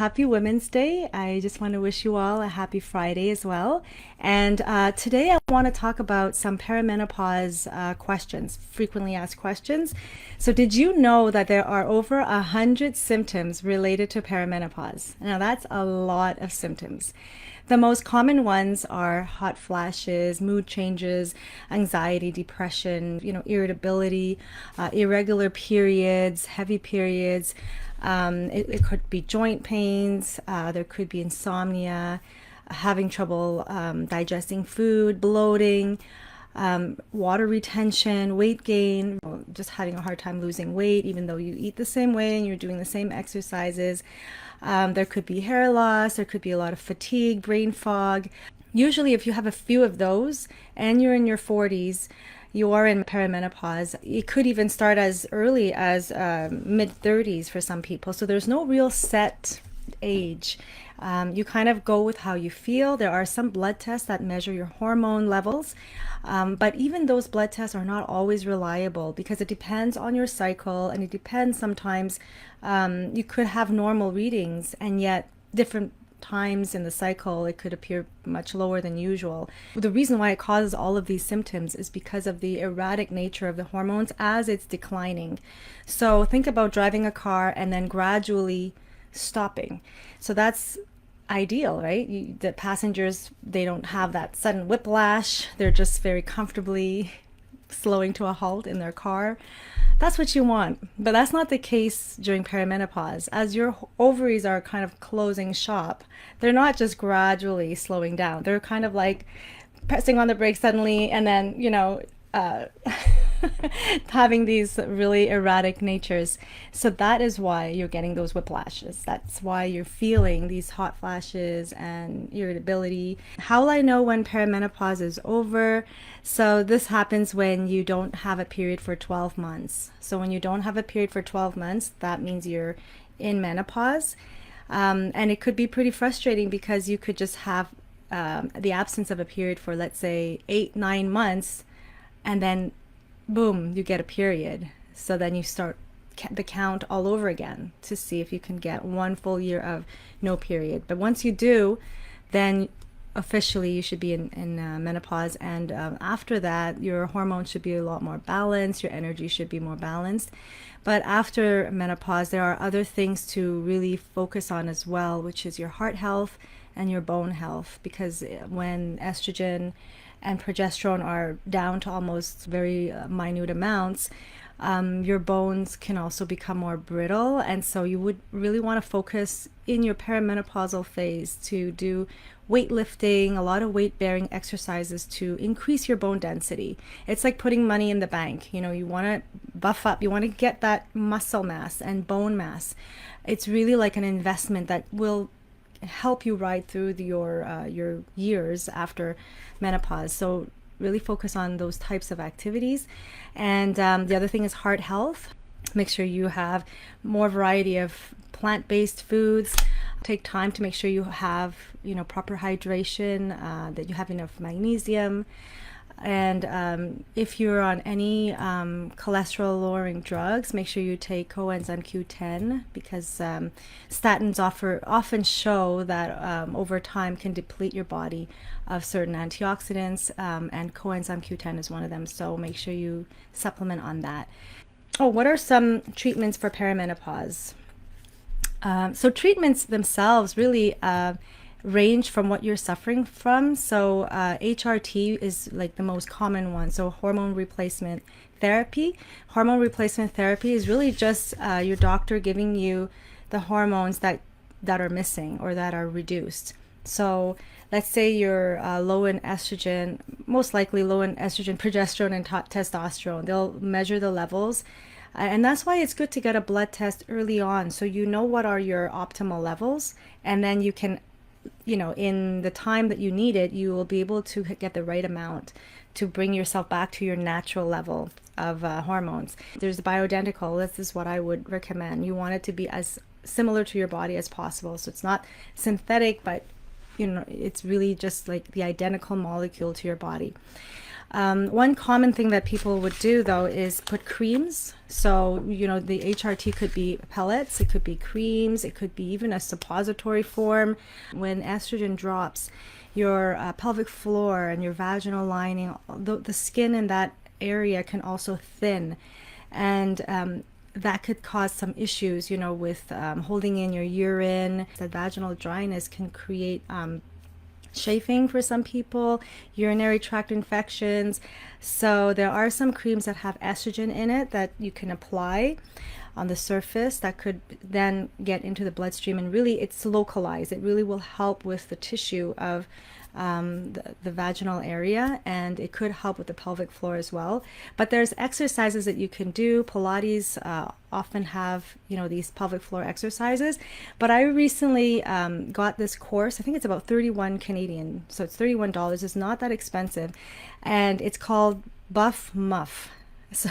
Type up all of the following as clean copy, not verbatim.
happy Women's Day. I just want to wish you all a happy Friday as well. And today I want to talk about some perimenopause questions, frequently asked questions. So did you know that there are over 100 symptoms related to perimenopause? Now that's a lot of symptoms. The most common ones are hot flashes, mood changes, anxiety, depression, irritability, irregular periods, heavy periods. It could be joint pains. There could be insomnia, having trouble digesting food, bloating, water retention, weight gain, just having a hard time losing weight, even though you eat the same way and you're doing the same exercises. There could be hair loss. There could be a lot of fatigue, brain fog. Usually, if you have a few of those and you're in your 40s, you are in perimenopause. It could even start as early as mid-30s for some people. So there's no real set age. You kind of go with how you feel. There are some blood tests that measure your hormone levels, but even those blood tests are not always reliable because it depends on your cycle, and it depends sometimes. You could have normal readings, and yet different times in the cycle it could appear much lower than usual. The reason why it causes all of these symptoms is because of the erratic nature of the hormones as it's declining. So think about driving a car and then gradually stopping. So that's ideal, right? The passengers, they don't have that sudden whiplash. They're just very comfortably slowing to a halt in their car. That's what you want. But that's not the case during perimenopause. As your ovaries are kind of closing shop, they're not just gradually slowing down. They're kind of like pressing on the brakes suddenly and then, having these really erratic natures. So that is why you're getting those whiplashes. That's why you're feeling these hot flashes and irritability. How will I know when perimenopause is over? So this happens when you don't have a period for 12 months. So when you don't have a period for 12 months, that means you're in menopause. And it could be pretty frustrating because you could just have the absence of a period for, let's say, 8-9 months, and then boom, you get a period. So then you start the count all over again to see if you can get one full year of no period. But once you do, then officially you should be in menopause. And after that, your hormones should be a lot more balanced. Your energy should be more balanced. But after menopause, there are other things to really focus on as well, which is your heart health and your bone health. Because when estrogen and progesterone are down to almost very minute amounts, your bones can also become more brittle. And so you would really want to focus in your perimenopausal phase to do weightlifting, a lot of weight-bearing exercises to increase your bone density. It's like putting money in the bank. You want to buff up, you want to get that muscle mass and bone mass. It's really like an investment that will help you ride through your years after menopause. So really focus on those types of activities. And the other thing is heart health. Make sure you have more variety of plant-based foods. Take time to make sure you have proper hydration, that you have enough magnesium. And if you're on any cholesterol lowering drugs, make sure you take coenzyme Q10, because statins often show that over time can deplete your body of certain antioxidants, and coenzyme Q10 is one of them. So make sure you supplement on that. Oh, what are some treatments for perimenopause? So treatments themselves really range from what you're suffering from. So HRT is like the most common one. So hormone replacement therapy. Hormone replacement therapy is really just your doctor giving you the hormones that are missing or that are reduced. So let's say you're low in estrogen, most likely low in estrogen, progesterone, and testosterone. They'll measure the levels. And that's why it's good to get a blood test early on, so you know what are your optimal levels, and then you can, in the time that you need it, you will be able to get the right amount to bring yourself back to your natural level of hormones. There's bioidentical. This is what I would recommend. You want it to be as similar to your body as possible. So it's not synthetic, but it's really just like the identical molecule to your body. One common thing that people would do though is put creams. So, you know, the HRT could be pellets, it could be creams, it could be even a suppository form. When estrogen drops, your pelvic floor and your vaginal lining, the skin in that area can also thin. And that could cause some issues, you know, with holding in your urine. The vaginal dryness can create chafing for some people, urinary tract infections. So there are some creams that have estrogen in it that you can apply on the surface that could then get into the bloodstream, and really it's localized. It really will help with the tissue of the vaginal area, and it could help with the pelvic floor as well. But there's exercises that you can do. Pilates often have, you know, these pelvic floor exercises, but I recently got this course. I think it's about 31 Canadian, so it's $31. It's not that expensive, and it's called Buff Muff. So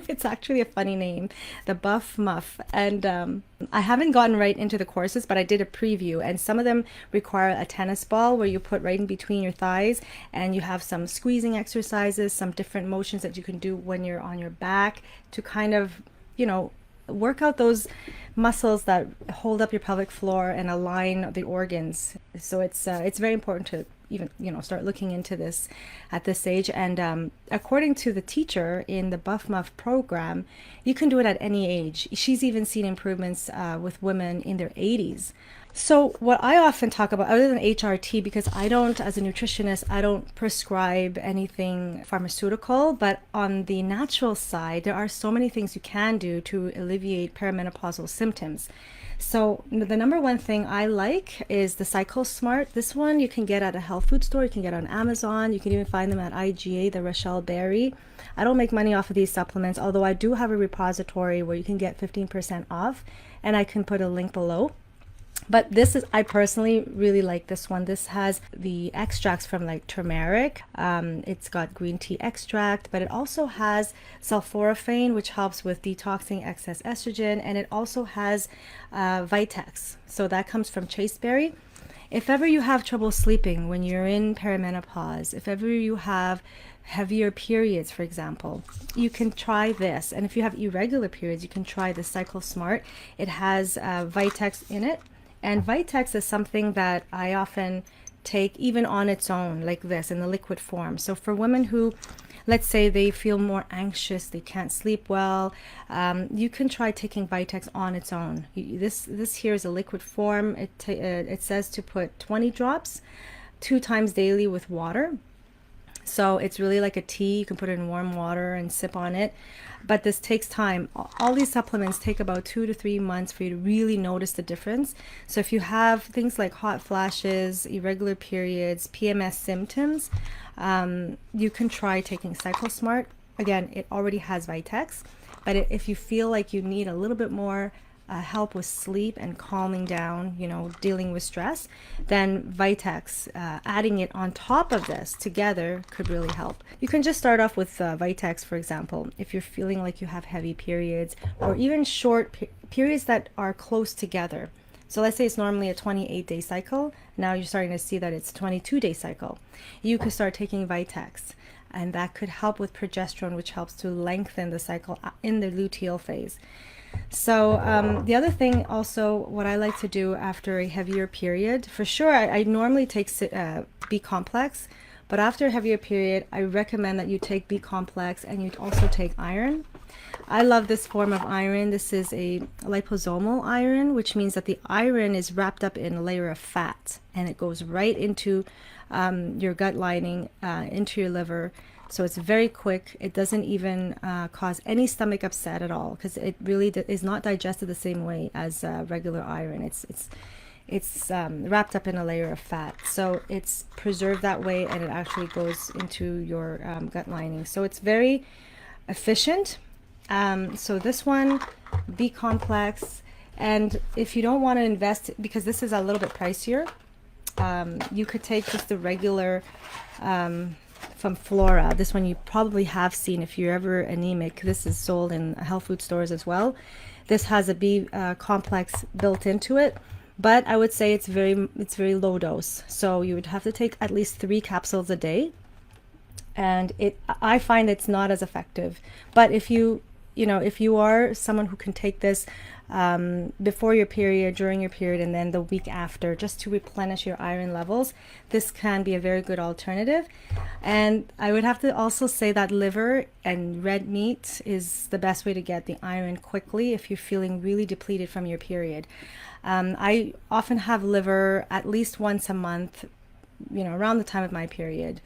it's actually a funny name, the Buff Muff. And I haven't gotten right into the courses, but I did a preview, and some of them require a tennis ball where you put right in between your thighs, and you have some squeezing exercises, some different motions that you can do when you're on your back to kind of, you know, work out those muscles that hold up your pelvic floor and align the organs. So it's very important to even, you know, start looking into this at this age. And according to the teacher in the Buff Muff program, you can do it at any age. She's even seen improvements with women in their 80s. So what I often talk about, other than HRT, because I don't, as a nutritionist, I don't prescribe anything pharmaceutical, but on the natural side, there are so many things you can do to alleviate perimenopausal symptoms. So the number one thing I like is the Cycle Smart. This one you can get at a health food store, you can get on Amazon, you can even find them at IGA, the Rochelle Berry. I don't make money off of these supplements, although I do have a repository where you can get 15% off, and I can put a link below. But this is, I personally really like this one. This has the extracts from like turmeric. It's got green tea extract, but it also has sulforaphane, which helps with detoxing excess estrogen. And it also has Vitex. So that comes from chasteberry. If ever you have trouble sleeping when you're in perimenopause, if ever you have heavier periods, for example, you can try this. And if you have irregular periods, you can try the Cycle Smart. It has Vitex in it. And Vitex is something that I often take even on its own, like this, in the liquid form. So for women who, let's say they feel more anxious, they can't sleep well, you can try taking Vitex on its own. This here is a liquid form. It says to put 20 drops 2 times daily with water. So it's really like a tea. You can put it in warm water and sip on it. But this takes time. All these supplements take about 2 to 3 months for you to really notice the difference. So if you have things like hot flashes, irregular periods, PMS symptoms, you can try taking Cycle Smart. Again, it already has Vitex. But if you feel like you need a little bit more help with sleep and calming down, you know, dealing with stress, then Vitex, adding it on top of this together could really help. You can just start off with Vitex, for example, if you're feeling like you have heavy periods or even short periods that are close together. So let's say it's normally a 28-day cycle. Now you're starting to see that it's a 22-day cycle. You could start taking Vitex, and that could help with progesterone, which helps to lengthen the cycle in the luteal phase. So the other thing also, what I like to do after a heavier period, for sure, I normally take B complex, but after a heavier period, I recommend that you take B complex and you also take iron. I love this form of iron. This is a liposomal iron, which means that the iron is wrapped up in a layer of fat, and it goes right into your gut lining, into your liver. So it's very quick. It doesn't even cause any stomach upset at all, because it really is not digested the same way as regular iron. It's wrapped up in a layer of fat, so it's preserved that way, and it actually goes into your gut lining. So it's very efficient. So this one, B complex, and if you don't want to invest, because this is a little bit pricier, you could take just the regular from Flora. This one you probably have seen if you're ever anemic. This is sold in health food stores as well. This has a B complex built into it, but I would say it's very low dose. So you would have to take at least 3 capsules a day. and I find it's not as effective. But if you are someone who can take this before your period, during your period, and then the week after, just to replenish your iron levels, this can be a very good alternative. And I would have to also say that liver and red meat is the best way to get the iron quickly if you're feeling really depleted from your period. I often have liver at least once a month, around the time of my period.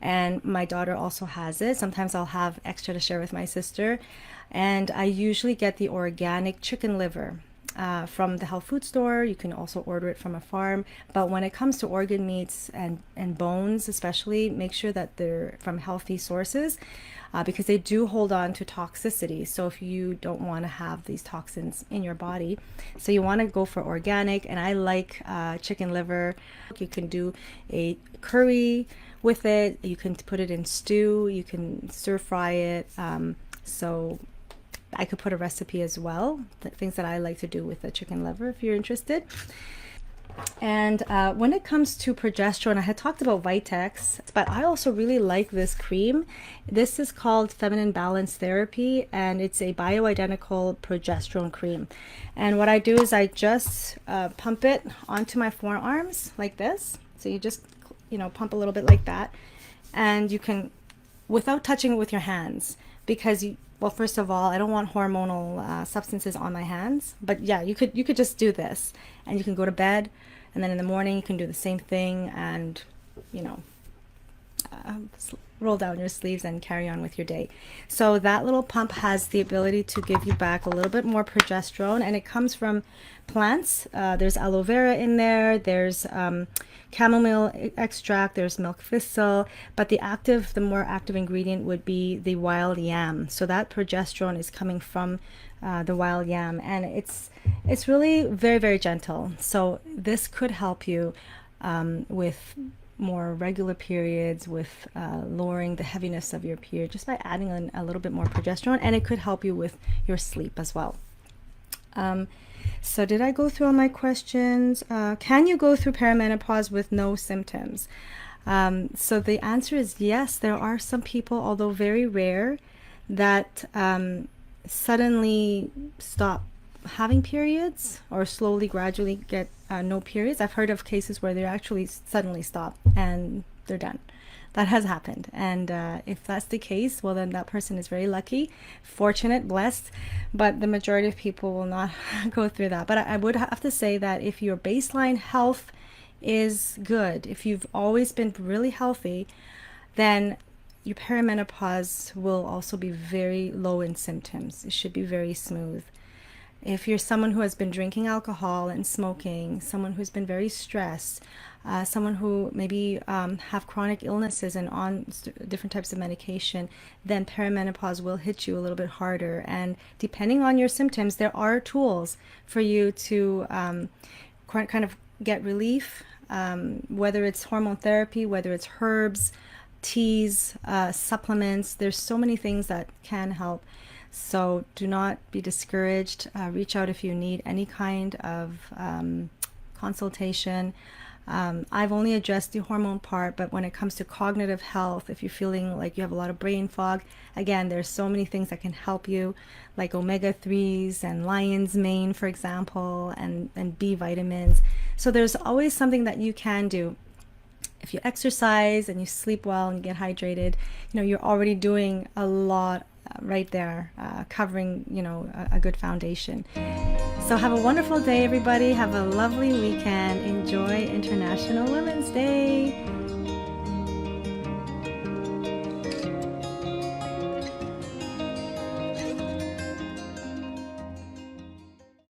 And my daughter also has it. Sometimes I'll have extra to share with my sister. And I usually get the organic chicken liver from the health food store. You can also order it from a farm. But when it comes to organ meats and bones especially, make sure that they're from healthy sources because they do hold on to toxicity. So if you don't want to have these toxins in your body, so you want to go for organic. And I like chicken liver. You can do a curry with it. You can put it in stew. You can stir fry it. So I could put a recipe as well, the things that I like to do with the chicken liver if you're interested. And when it comes to progesterone, I had talked about Vitex, but I also really like this cream. This is called Feminine Balance Therapy, and it's a bioidentical progesterone cream. And what I do is I just pump it onto my forearms like this. So you just, pump a little bit like that. And you can, without touching it with your hands, because well, first of all, I don't want hormonal substances on my hands. But yeah, you could just do this, and you can go to bed, and then in the morning you can do the same thing, and roll down your sleeves and carry on with your day. So that little pump has the ability to give you back a little bit more progesterone, and it comes from plants. There's aloe vera in there. There's chamomile extract, there's milk thistle, but the more active ingredient would be the wild yam. So that progesterone is coming from the wild yam, and it's really very, very gentle. So this could help you with more regular periods, with lowering the heaviness of your period just by adding in a little bit more progesterone, and it could help you with your sleep as well. So did I go through all my questions? Can you go through perimenopause with no symptoms? So the answer is yes. There are some people, although very rare, that suddenly stop having periods or slowly, gradually get no periods. I've heard of cases where they actually suddenly stop and they're done. That has happened. And if that's the case, well, then that person is very lucky, fortunate, blessed. But the majority of people will not go through that. But I would have to say that if your baseline health is good, if you've always been really healthy, then your perimenopause will also be very low in symptoms. It should be very smooth. If you're someone who has been drinking alcohol and smoking, someone who's been very stressed, someone who maybe have chronic illnesses and on different types of medication, then perimenopause will hit you a little bit harder. And depending on your symptoms, there are tools for you to kind of get relief, whether it's hormone therapy, whether it's herbs, teas, supplements. There's so many things that can help. So do not be discouraged. Reach out if you need any kind of consultation. I've only addressed the hormone part, but when it comes to cognitive health, if you're feeling like you have a lot of brain fog, again, there's so many things that can help you, like omega-3s and lion's mane, for example, and B vitamins. So there's always something that you can do. If you exercise and you sleep well and you get hydrated, you're already doing a lot right there, covering, a good foundation. So have a wonderful day, everybody. Have a lovely weekend.